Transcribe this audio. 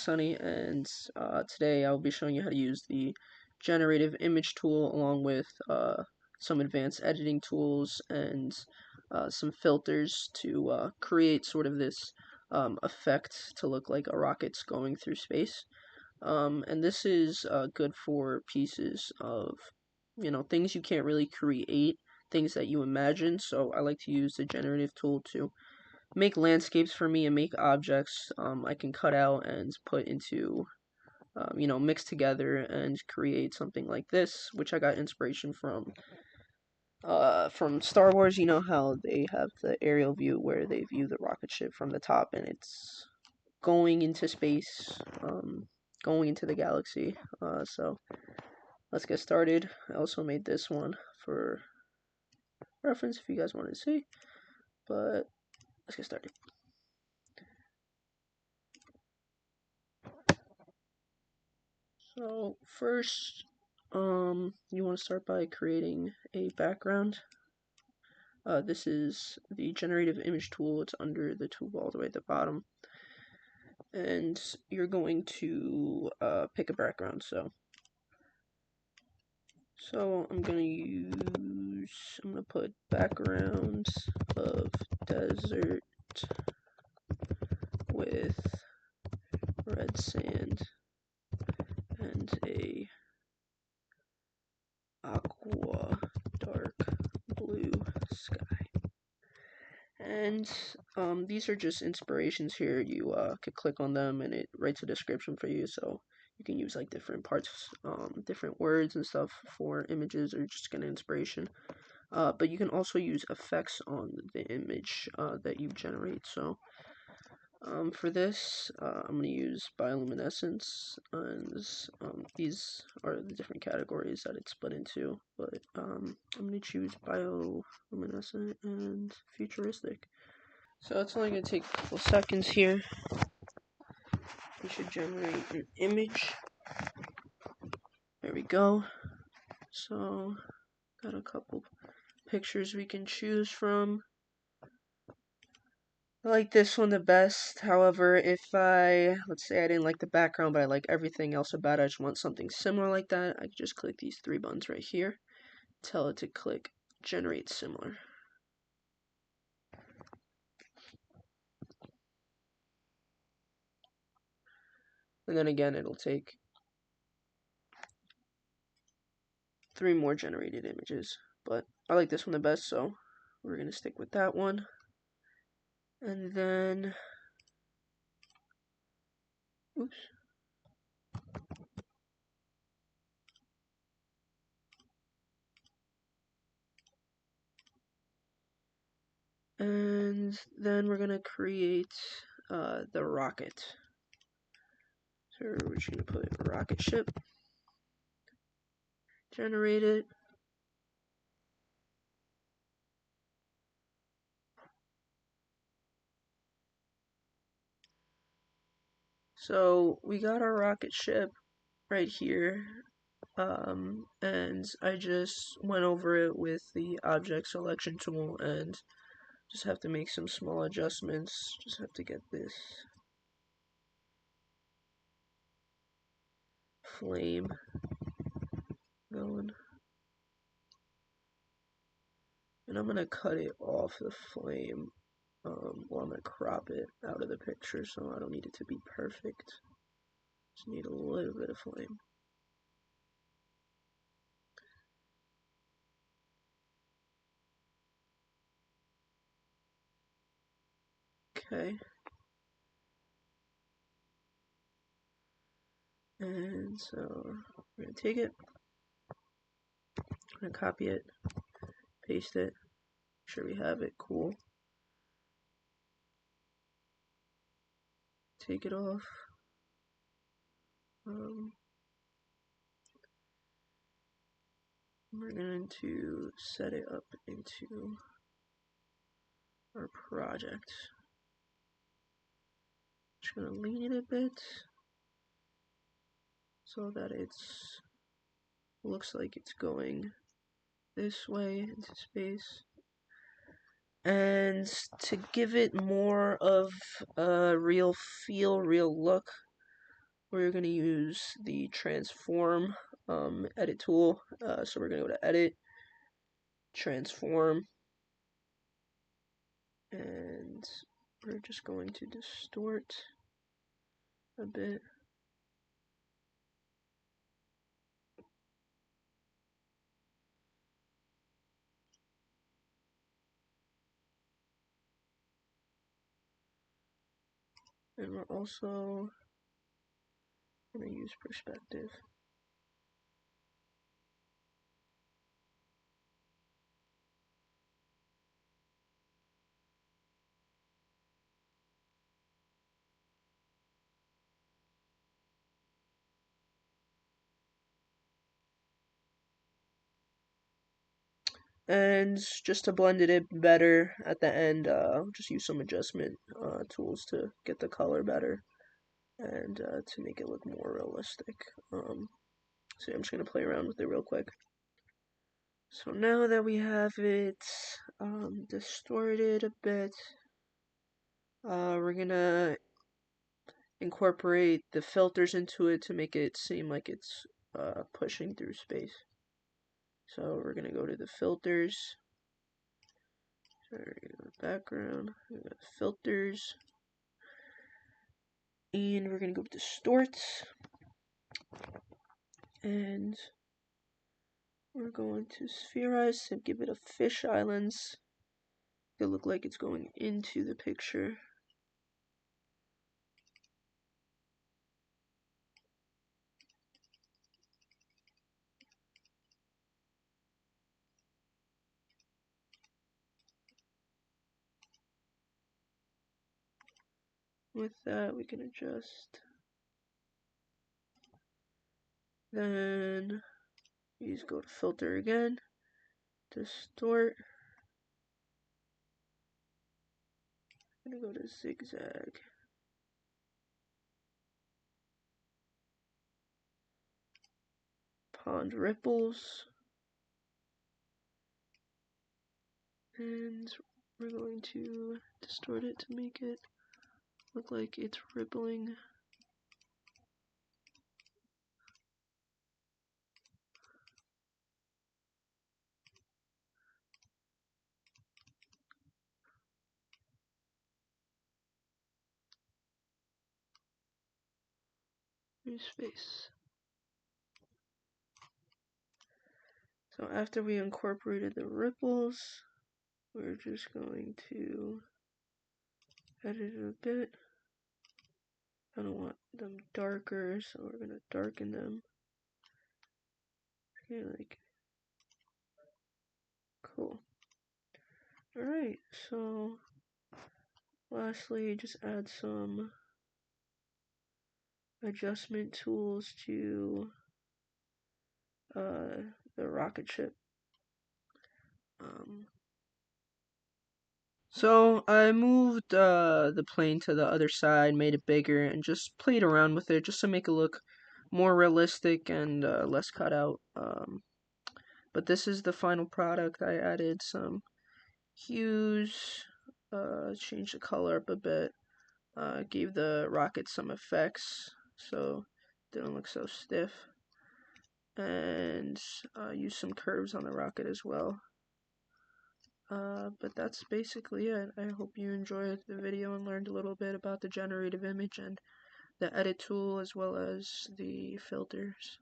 Sunny, and today I'll be showing you how to use the generative image tool along with some advanced editing tools and some filters to create sort of this effect to look like a rocket's going through space. And this is good for pieces of, things you can't really create, things that you imagine. So I like to use the generative tool to make landscapes for me and make objects I can cut out and put into, mix together and create something like this, which I got inspiration from Star Wars. You know how they have the aerial view where they view the rocket ship from the top and it's going into space, going into the galaxy. So let's get started. I also made this one for reference if you guys wanted to see, but let's get started. So first, you want to start by creating a background. This is the generative image tool. It's under the tool all the way at the bottom. And you're going to pick a background. So I'm going to put backgrounds of desert with red sand and a aqua dark blue sky. And these are just inspirations here. You could click on them and it writes a description for you, so you can use like different parts, different words and stuff for images or just get an inspiration. But you can also use effects on the image that you generate. So for this, I'm going to use bioluminescence, and these are the different categories that it's split into, but I'm going to choose bioluminescent and futuristic. So it's only going to take a couple seconds here. We should generate an image. There we go. So got a couple pictures we can choose from. I like this one the best. However, if let's say I didn't like the background, but I like everything else about it, I just want something similar like that, I can just click these three buttons right here, tell it to click generate similar. And then again, it'll take 3 more generated images. But I like this one the best, so we're going to stick with that one. And then, oops. And then we're going to create the rocket. So we're just going to put rocket ship, generate it. So we got our rocket ship right here, and I just went over it with the object selection tool and just have to make some small adjustments. Just have to get this flame going. And I'm going to cut it off the flame. Well, I'm going to crop it out of the picture, so I don't need it to be perfect. Just need a little bit of flame. Okay. And so we're going to take it. I'm going to copy it, paste it, make sure we have it, cool. Take it off. We're going to set it up into our project. Just going to lean it a bit so that it's looks like it's going this way into space. And to give it more of a real feel, real look, we're going to use the transform edit tool. So we're going to go to edit, transform, and we're just going to distort a bit. And we're also going to use perspective. And just to blend it better at the end, just use some adjustment tools to get the color better and to make it look more realistic. So I'm just going to play around with it real quick. So now that we have it distorted a bit, we're going to incorporate the filters into it to make it seem like it's pushing through space. So we're going to go to the filters. Sorry, background, filters, and we're going to go to distort, and we're going to spherize and give it a fisheye lens. It'll look like it's going into the picture. With that, we can adjust. Then you just go to filter again, distort. I'm gonna go to zigzag. Pond ripples. And we're going to distort it to make it look like it's rippling. New space. So after we incorporated the ripples, we're just going to edit it a bit. I don't want them darker, so we're gonna darken them. Okay, like, cool. Alright, so lastly, just add some adjustment tools to the rocket ship. So I moved the plane to the other side, made it bigger, and just played around with it just to make it look more realistic and less cut out. But this is the final product. I added some hues, changed the color up a bit, gave the rocket some effects so it didn't look so stiff, and used some curves on the rocket as well. But that's basically it. I hope you enjoyed the video and learned a little bit about the generative image and the edit tool as well as the filters.